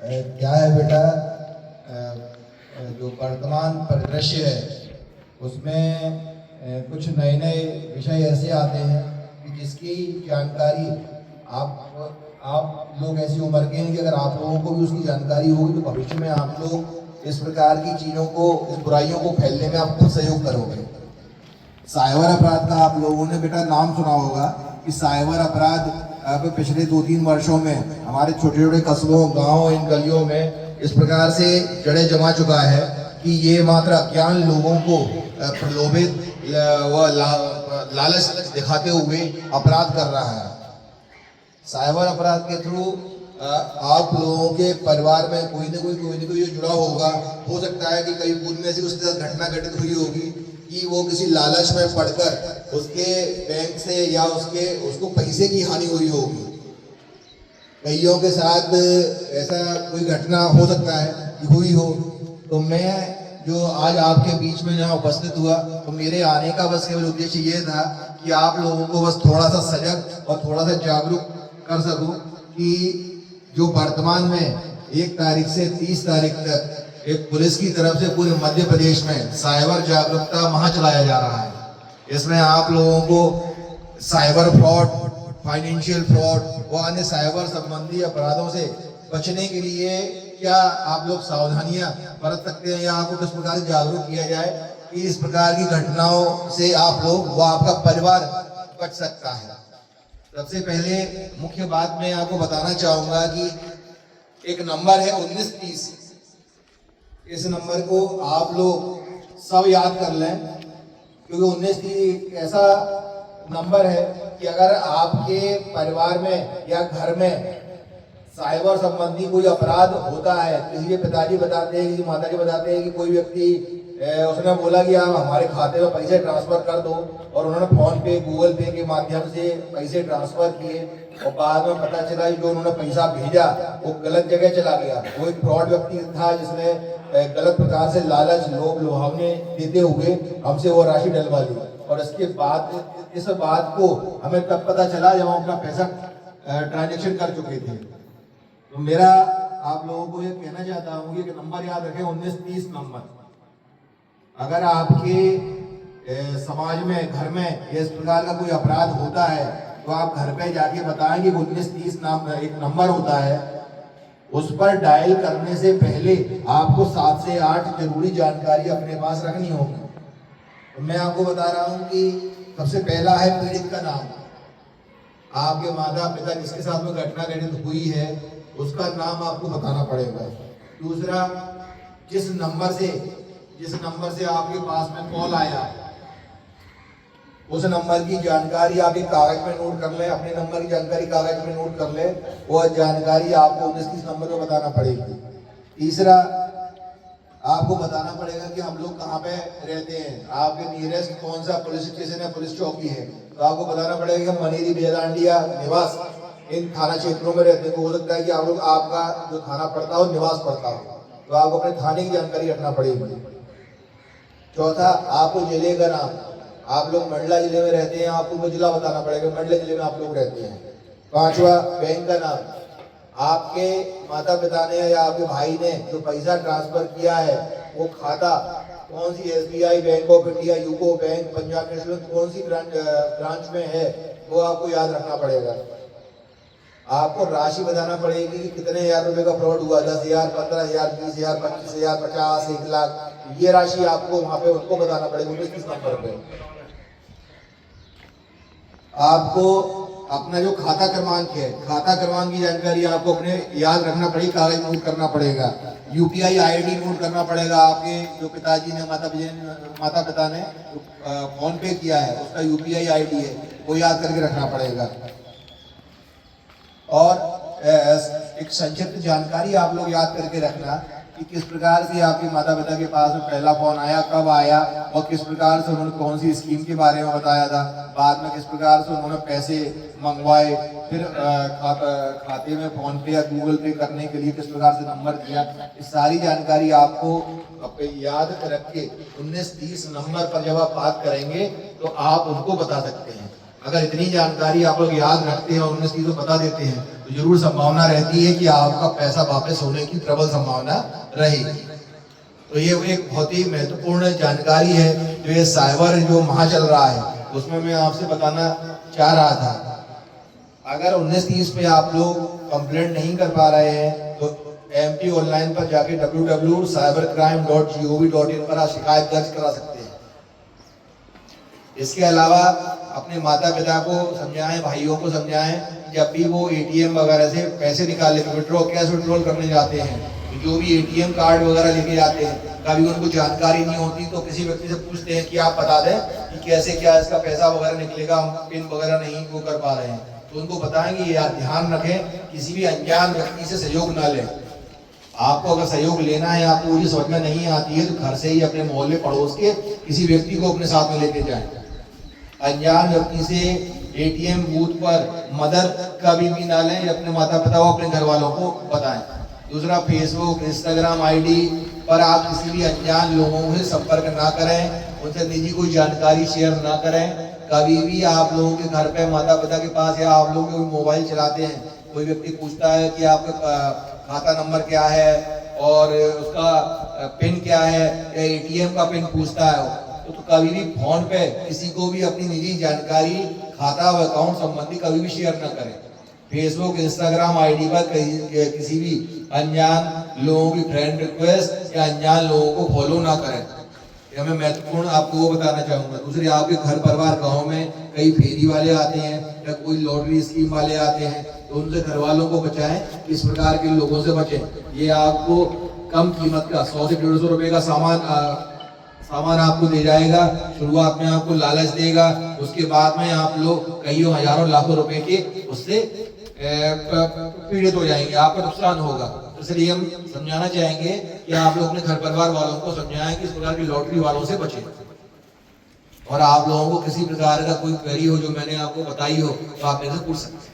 क्या है बेटा, जो वर्तमान परिदृश्य है उसमें कुछ नए नए विषय ऐसे आते हैं कि जिसकी जानकारी आप लोग ऐसी उम्र के हैं कि अगर आप लोगों को भी उसकी जानकारी होगी तो भविष्य में आप लोग इस प्रकार की चीज़ों को, इस बुराइयों को फैलने में आप खुद सहयोग करोगे। साइबर अपराध का आप लोगों ने बेटा नाम सुना होगा कि साइबर अपराध अब पिछले 2-3 वर्षों में हमारे छोटे छोटे कस्बों, गांवों, इन गलियों में इस प्रकार से जड़े जमा चुका है कि ये मात्र अज्ञान लोगों को प्रलोभित व लालच दिखाते हुए अपराध कर रहा है। साइबर अपराध के थ्रू आप लोगों के परिवार में कोई ना कोई जुड़ा होगा। हो सकता है कि कई पूर्व में से उसके साथ घटना घटित हुई होगी कि वो किसी लालच में पड़कर उसके बैंक से या उसको पैसे की हानि हुई होगी। कईयों के साथ ऐसा कोई घटना हो सकता है कि हुई हो। तो मैं जो आज आपके बीच में यहाँ उपस्थित हुआ, तो मेरे आने का बस केवल उद्देश्य ये था कि आप लोगों को बस थोड़ा सा सजग और थोड़ा सा जागरूक कर सकूं कि जो वर्तमान में 1 तारीख से 30 तारीख तक एक पुलिस की तरफ से पूरे मध्य प्रदेश में साइबर जागरूकता माह चलाया जा रहा है। इसमें आप लोगों को साइबर फ्रॉड, फाइनेंशियल फ्रॉड व अन्य साइबर संबंधी अपराधों से बचने के लिए क्या आप लोग सावधानियां बरत सकते हैं या आपको किस प्रकार जागरूक किया जाए कि इस प्रकार की घटनाओं से आप लोग व आपका परिवार बच सकता है। सबसे पहले मुख्य बात मैं आपको बताना चाहूंगा कि एक नंबर है 1930। इस नंबर को आप लोग सब याद कर लें, क्योंकि 1930 ऐसा नंबर है कि अगर आपके परिवार में या घर में साइबर संबंधी कोई अपराध होता है, किसी के पिताजी बताते हैं, किसी माताजी बताते हैं कि कोई व्यक्ति उसने बोला कि आप हमारे खाते में पैसे ट्रांसफर कर दो, और उन्होंने फोन पे, गूगल पे के माध्यम से पैसे ट्रांसफर किए और बाद में पता चला कि जो उन्होंने पैसा भेजा वो गलत जगह चला गया। वो एक फ्रॉड व्यक्ति था जिसने गलत प्रकार से लालच, लोभ, लुभावने देते हुए हमसे वो राशि डलवा ली। और इसके बाद इस बात को हमें तब पता चला जब हम अपना पैसा ट्रांजेक्शन कर चुके थे। तो मेरा आप लोगों को ये कहना चाहता हूँ कि नंबर याद रखें, 1930 नंबर। अगर आपके समाज में, घर में इस प्रकार का कोई अपराध होता है तो आप घर पे जाके बताएं कि 1930 नाम एक नंबर होता है। उस पर डायल करने से पहले आपको 7 से 8 जरूरी जानकारी अपने पास रखनी होगी। तो मैं आपको बता रहा हूँ कि सबसे पहला है पीड़ित का नाम। आपके माता पिता जिसके साथ में घटना घटित हुई है उसका नाम आपको बताना पड़ेगा। दूसरा, जिस नंबर से आपके पास में कॉल आया उस नंबर की जानकारी आप एक कागज में नोट कर लें, अपने नंबर की जानकारी कागज में नोट कर लें, वह जानकारी आपको 19 नंबर पर बताना पड़ेगी। तीसरा, आपको बताना पड़ेगा कि हम लोग कहाँ पे रहते हैं, आपके नियरेस्ट कौन सा पुलिस स्टेशन है, पुलिस चौकी है। तो आपको बताना पड़ेगा कि मनेरी, बेजांडिया, निवास, इन थाना क्षेत्रों में रहते हैं। तो हो सकता है कि आप लोग, आपका जो थाना पड़ता हो निवास पड़ता हो, तो आपको अपने थाने की जानकारी रखना पड़ेगी। चौथा, आपको जिले का नाम, आप लोग मंडला जिले में रहते हैं, आपको जिला बताना पड़ेगा, मंडला जिले में आप लोग रहते हैं। पांचवा, बैंक का नाम, आपके माता पिता ने या आपके भाई ने जो पैसा ट्रांसफर किया है वो खाता कौन सी, SBI, bank of India, UCO bank, Punjab national, कौन सी ब्रांच में है वो आपको याद रखना पड़ेगा। आपको राशि बताना पड़ेगी कि कितने हजार रुपए का फ्रॉड हुआ, 10,000, 15,000, 20,000, 25,000, 50, 1 लाख, ये राशि आपको वहां पे उनको बताना पड़ेगा 19 नंबर पे। आपको अपना जो खाता क्रमांक है, खाता क्रमांक की जानकारी आपको अपने याद रखना पड़ेगी, कागज नोट करना पड़ेगा। UPI ID नोट करना पड़ेगा। आपके जो पिताजी ने, माता पिता ने फोन पे किया है उसका UPI ID है, वो याद करके रखना पड़ेगा। और एक संक्षिप्त जानकारी आप लोग याद करके रखना कि किस प्रकार से आपके माता पिता के पास में पहला फोन आया, कब आया, और किस प्रकार से उन्होंने कौन सी स्कीम के बारे में बताया था, बाद में किस प्रकार से उन्होंने पैसे मंगवाए, फिर खाते में फोन पे या गूगल पे करने के लिए किस प्रकार से नंबर दिया। इस सारी जानकारी आपको याद रख के 1930 नंबर पर जब आप बात करेंगे तो आप उनको बता सकते हैं। अगर इतनी जानकारी आप लोग याद रखते हैं और 19 चीज़ों बता देते हैं तो जरूर संभावना रहती है कि आपका पैसा वापस होने की प्रबल संभावना रहेगी। तो ये एक बहुत ही महत्वपूर्ण जानकारी है जो ये साइबर जो महा चल रहा है उसमें मैं आपसे बताना चाह रहा था। अगर 1930 पे आप लोग कंप्लेंट नहीं कर पा रहे हैं तो एमटी ऑनलाइन पर जाके www.cybercrime.gov.in पर आप शिकायत दर्ज करा सकते हैं। इसके अलावा अपने माता पिता को समझाएं, भाइयों को समझाएं, जब भी वो एटीएम वगैरह से पैसे निकालने कैश विड्रॉल करने जाते हैं, जो भी एटीएम कार्ड वगैरह लेके जाते हैं, कभी उनको जानकारी नहीं होती तो किसी व्यक्ति से पूछते हैं कि आप बता दें कि कैसे क्या इसका पैसा वगैरह निकलेगा, हम पिन वगैरह नहीं वो कर पा रहे हैं, तो उनको बताएंगे यार ध्यान रखें किसी भी अनजान व्यक्ति से सहयोग ना लें। आपको अगर सहयोग लेना है, आपको वो समझ में नहीं आती है तो घर से ही अपने मोहल्ले पड़ोस के किसी व्यक्ति को अपने साथ में लेके जाएं। अनजान व्यक्ति से एटीएम बूथ पर मदद कभी भी ना लें, अपने माता पिता को अपने घर वालों को बताएं। दूसरा, फेसबुक इंस्टाग्राम आईडी पर आप किसी भी अनजान लोगों से संपर्क ना करें, उनसे निजी कोई जानकारी शेयर ना करें। कभी भी आप लोगों के घर पे माता पिता के पास या आप लोग कोई मोबाइल चलाते हैं, कोई व्यक्ति पूछता है कि आपका खाता नंबर क्या है और उसका पिन क्या है या एटीएम का पिन पूछता है तो कभी भी फोन पे किसी को भी अपनी निजी जानकारी खाता और अकाउंट संबंधी कभी भी शेयर न करें। फेसबुक इंस्टाग्राम आईडी पर किसी भी अनजान लोगों की फ्रेंड रिक्वेस्ट या अनजान लोगों को फॉलो ना करें। यह मैं महत्वपूर्ण आपको वो बताना चाहूँगा। दूसरी, आपके घर परिवार गाँव में कई फेरी वाले आते हैं या कोई लॉटरी स्कीम वाले आते हैं तो उनसे घर वालों को बचाएं, इस प्रकार के लोगों से बचें। ये आपको कम कीमत का 100 से 150 रुपए का सामान आपको दे जाएगा, शुरुआत में आपको लालच देगा, उसके बाद में आप लोग कईयों हजारों लाखों रुपए के उससे पीड़ित हो जाएंगे, आपका नुकसान होगा। इसलिए हम समझाना चाहेंगे कि आप लोग अपने घर परिवार वालों को समझाएं कि इस प्रकार की लॉटरी वालों से बचें। और आप लोगों को किसी प्रकार का कोई क्वेरी हो जो मैंने आपको बताई हो तो आप मेरे से पूछ सकते हैं।